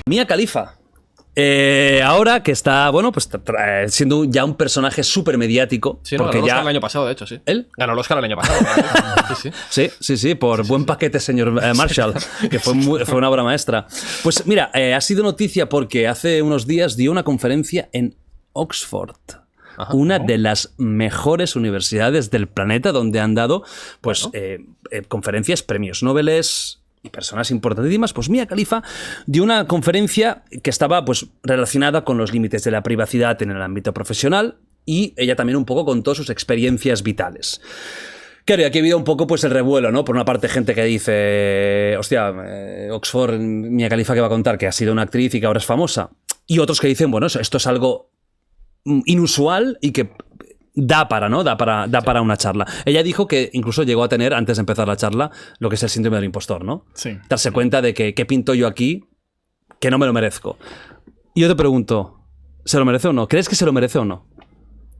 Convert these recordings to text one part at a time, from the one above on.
Mia Khalifa. Ahora que está, bueno, pues siendo ya un personaje súper mediático. Sí, no, ganó el Oscar el año pasado, de hecho, sí. ¿Él? Ganó el Oscar el año pasado. Sí, por buen paquete, señor Marshall, que fue una obra maestra. Pues mira, ha sido noticia porque hace unos días dio una conferencia en Oxford. Ajá, una de las mejores universidades del planeta, donde han dado pues conferencias, premios Nobel y personas importantísimas. Pues Mia Khalifa dio una conferencia que estaba pues relacionada con los límites de la privacidad en el ámbito profesional, y ella también un poco contó sus experiencias vitales. Claro, y aquí ha habido un poco pues el revuelo, ¿no? Por una parte, gente que dice, hostia, Oxford, Mia Khalifa, que va a contar que ha sido una actriz y que ahora es famosa. Y otros que dicen, bueno, esto es algo inusual y que da para una charla. Ella dijo que incluso llegó a tener, antes de empezar la charla, lo que es el síndrome del impostor, ¿no? Sí. Darse cuenta de que qué pinto yo aquí, que no me lo merezco. Y yo te pregunto, ¿se lo merece o no? ¿Crees que se lo merece o no?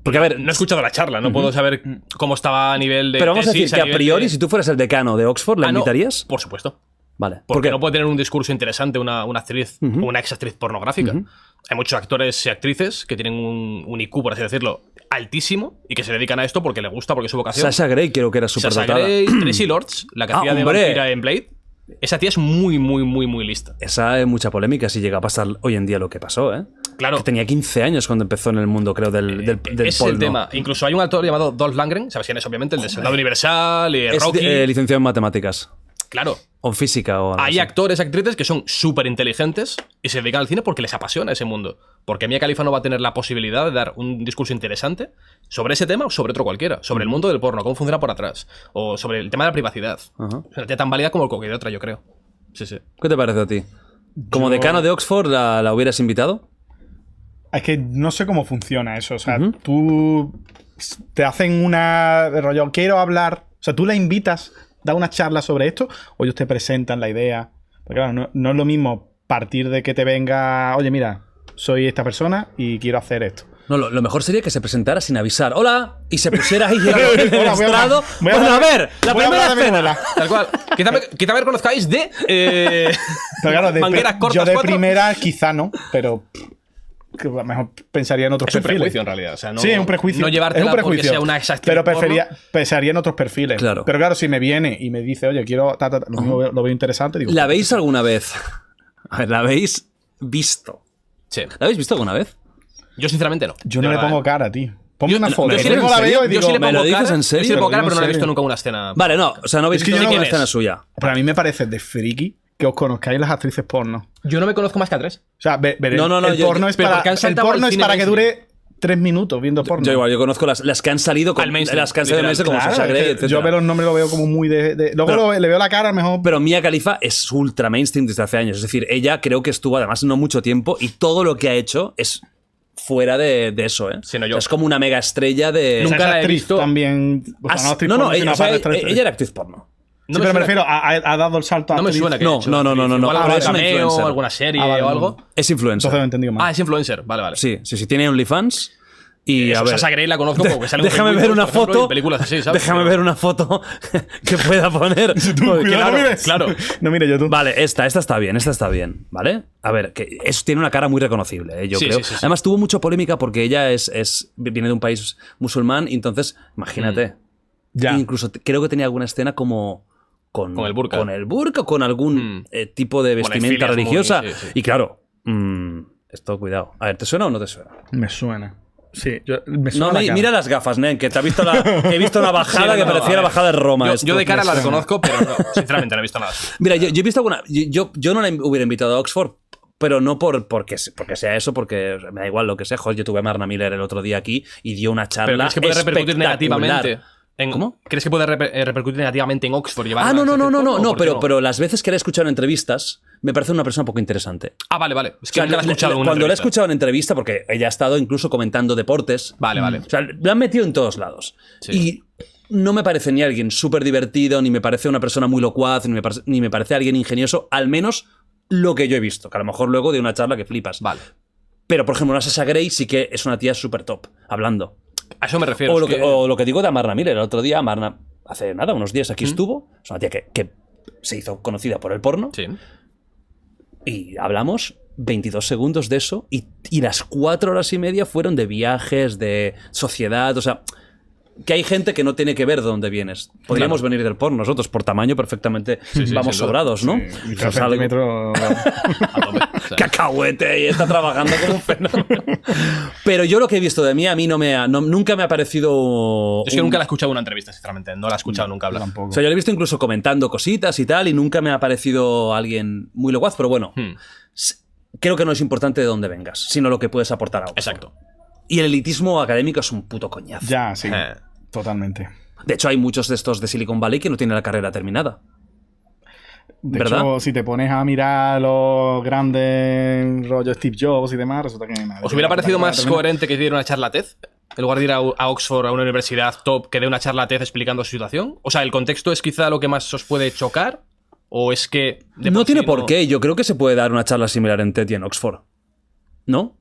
Porque, a ver, no he escuchado la charla, no puedo saber cómo estaba a nivel de... Pero vamos a decir que a priori, si tú fueras el decano de Oxford, ¿la invitarías? No, por supuesto. Vale. Porque no puede tener un discurso interesante una actriz o una ex actriz pornográfica. Hay muchos actores y actrices que tienen un IQ, por así decirlo, altísimo y que se dedican a esto porque les gusta, porque es su vocación. Sasha Grey creo que era súper dotada. Sasha Grey, Tracy Lords, la que hacía de vampira en Blade. Esa tía es muy, muy, muy, muy lista. Esa es mucha polémica si llega a pasar hoy en día lo que pasó, ¿eh? Claro. Que tenía 15 años cuando empezó en el mundo, creo, del es porno. el tema. Incluso hay un actor llamado Dolph Lundgren, ¿sabes quién es? Obviamente, el de Soldado Universal y Rocky. Licenciado en matemáticas. Claro. O física o algo Hay así. actores, actrices que son súper inteligentes y se dedican al cine porque les apasiona ese mundo. Porque Mia Khalifa no va a tener la posibilidad de dar un discurso interesante sobre ese tema o sobre otro cualquiera. Sobre el mundo del porno, cómo funciona por atrás. O sobre el tema de la privacidad. Es una tía tan válida como cualquier otra, yo creo. Sí, sí. ¿Qué te parece a ti? ¿Como decano de Oxford la hubieras invitado? Es que no sé cómo funciona eso. O sea, tú te hacen una... rollo, quiero hablar... O sea, tú la invitas, da una charla sobre esto, o ellos te presentan la idea. Porque claro, no es lo mismo partir de que te venga... Oye, mira, soy esta persona y quiero hacer esto. No, lo mejor sería que se presentara sin avisar. ¡Hola! Y se pusiera ahí en el estrado. Bueno, a ver, la primera escena. Tal cual. Quizá me reconozcáis de... Pero claro, mangueras cortas yo de 4. primera quizá no, pero... que a lo mejor pensaría en otros perfiles. perfiles. Es un prejuicio, en realidad. O sea, no, sí, es un prejuicio. No llevártela es un prejuicio, porque sea una exactitud. Pero pensaría en otros perfiles. Claro. Pero claro, si me viene y me dice, oye, quiero... lo veo interesante, digo... ¿La veis alguna vez? A ver, ¿la habéis visto? Sí. ¿La habéis visto alguna vez? Yo sinceramente no. Yo no le pongo cara, tío. Ponme una foto. Yo sí Yo le la veo y digo... sí le ¿me pongo lo dices cara, en serio? Yo sí le pongo cara, pero no le he ¿En visto serio? nunca una escena. Vale, no. O sea, no habéis Es que visto yo no- ninguna ¿quién escena es? suya. Pero a mí me parece de friki que os conozcáis las actrices porno. Yo no me conozco más que a 3. O sea, No, el porno es pero para... porque han El saltado porno al es cine para que mainstream. dure 3 minutos viendo porno. Yo igual, yo conozco las que han salido con Al mainstream, las que han salido literal. como Claro, Sasha es Grey, que etc. yo veo los nombres lo veo como muy de... Luego Pero- le veo la cara mejor... Pero Mia Khalifa es ultra mainstream desde hace años. Es decir, ella creo que estuvo además no mucho tiempo y todo lo que ha hecho es fuera de eso, ¿eh? Sí, no, O sea, es como una mega estrella de... Nunca O sea, la he actriz visto. también... O sea, Ah, actriz no, porno, sino ella, o sea, aparte de actriz. ella era actriz porno. Sí, pero me refiero, ha dado el salto a No me actriz. suena que No, haya hecho. no, Igual pero algún es una cameo, influencer. alguna serie Vale, o algo. Es influencer. Entonces lo he entendido mal. Ah, es influencer. Vale, vale. Sí, tiene OnlyFans. Y a ver, Sasha Grey la conozco porque sale en déjame Windows, ver una por ejemplo, foto. y películas así, ¿sabes? Déjame Pero- ver una foto que pueda poner. Cuidado, claro, no mires. claro. No mire yo tú. Vale, esta está bien, ¿vale? A ver, que tiene una cara muy reconocible, yo Sí, creo. sí, sí, sí. Además, tuvo mucha polémica porque ella viene de un país musulmán, y entonces, imagínate. Ya. Incluso creo que tenía alguna escena como con el burka. Con el burka o con algún tipo de vestimenta filias muy- religiosa. sí, sí. Y claro, esto, cuidado. A ver, ¿te suena o no te suena? Me suena. Sí, me suena No, la cara. mira las gafas, Nen, que te ha visto he visto una bajada Sí, que no, parecía a la ver. bajada de Roma. Yo de cara Me la suena. reconozco, pero no, sinceramente no he visto nada. Mira, yo he visto alguna. Yo no la hubiera invitado a Oxford, pero no porque sea eso, porque me da igual lo que sea. Joder, yo tuve a Marna Miller el otro día aquí y dio una Pero charla. ¿crees que puede repercutir espectacular. negativamente? ¿Cómo? ¿Crees que puede repercutir negativamente en Oxford? Ah, no, pero pero las veces que la he escuchado en entrevistas, me parece una persona poco interesante. Ah, vale. Es O que sea, nunca la he escuchado en una cuando la he entrevista. escuchado en entrevista, porque ella ha estado incluso comentando deportes. Vale. O sea, la han metido en todos lados. Sí. Y no me parece ni alguien súper divertido, ni me parece una persona muy locuaz, ni me parece alguien ingenioso, al menos lo que yo he visto. Que a lo mejor luego de una charla que flipas. Vale. Pero, por ejemplo, una Sasha Grey sí que es una tía súper top, hablando. A eso me refiero. O lo que digo de Amarna Miller. El otro día, Amarna, hace nada, unos días aquí estuvo. Es una tía que se hizo conocida por el porno. Sí. Y hablamos 22 segundos de eso y las 4 horas y media fueron de viajes, de sociedad, o sea, que hay gente que no tiene que ver de dónde vienes. Podríamos venir del porno, nosotros por tamaño perfectamente vamos sobrados, ¿no? Y O sea, centímetros. A tope. O sea, cacahuete y está trabajando como un fenómeno. Pero yo lo que he visto de mí, a mí nunca me ha parecido... yo es que nunca la he escuchado en una entrevista, sinceramente. No la he escuchado nunca hablar. Tampoco. O sea, yo lo he visto incluso comentando cositas y tal, y nunca me ha parecido alguien muy locuaz, pero bueno, creo que no es importante de dónde vengas, sino lo que puedes aportar a otro. Exacto. Y el elitismo académico es un puto coñazo. Ya, sí. Totalmente. De hecho, hay muchos de estos de Silicon Valley que no tienen la carrera terminada. De ¿Verdad? hecho, si te pones a mirar los grandes rollos Steve Jobs y demás, resulta que nadie ¿Os hubiera tiene parecido la más carrera coherente que diera una charla TED? En lugar de ir a Oxford, a una universidad top, que dé una charla TED explicando su situación. O sea, ¿el contexto es quizá lo que más os puede chocar? ¿O es que de No por tiene sí por qué. Yo creo que se puede dar una charla similar en TED y en Oxford. ¿No?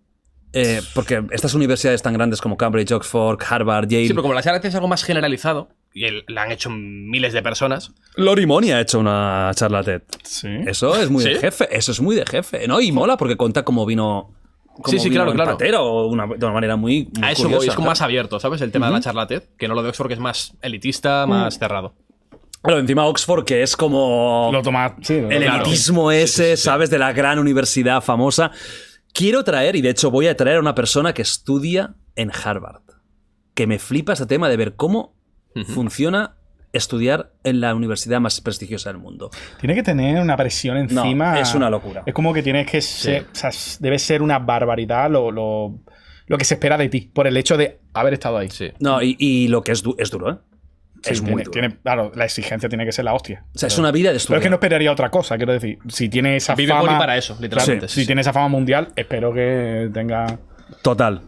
Porque estas universidades tan grandes como Cambridge, Oxford, Harvard, Yale... Sí, pero como la charla TED es algo más generalizado, y la han hecho miles de personas... Lori Money ha hecho una charla TED. Sí. Eso es muy ¿Sí? de jefe. Eso es muy de jefe, ¿no? Y mola porque cuenta cómo vino... Sí, sí, claro, claro. Patero, de una manera muy A eso curiosa, voy, es como claro. más abierto, ¿sabes? El tema de la charla TED, que no lo de Oxford, que es más elitista, más cerrado. Pero encima Oxford, que es como... Lo tomas. Sí, el Claro. elitismo ese, ¿sabes? De la gran universidad famosa. Quiero traer, y de hecho voy a traer a una persona que estudia en Harvard. Que me flipa este tema de ver cómo funciona estudiar en la universidad más prestigiosa del mundo. Tiene que tener una presión encima. es una locura. Es como que tienes que ser. O sea, debe ser una barbaridad lo que se espera de ti. Por el hecho de haber estado ahí. Sí. No, y lo que es duro, ¿eh? Sí, es muy duro. claro, la exigencia tiene que ser la hostia. O sea, es una vida de Pero estudio. es que no esperaría otra cosa, quiero decir. Si tiene esa Vive fama. por y para eso, literalmente. Si tiene esa fama mundial, espero que tenga. Total.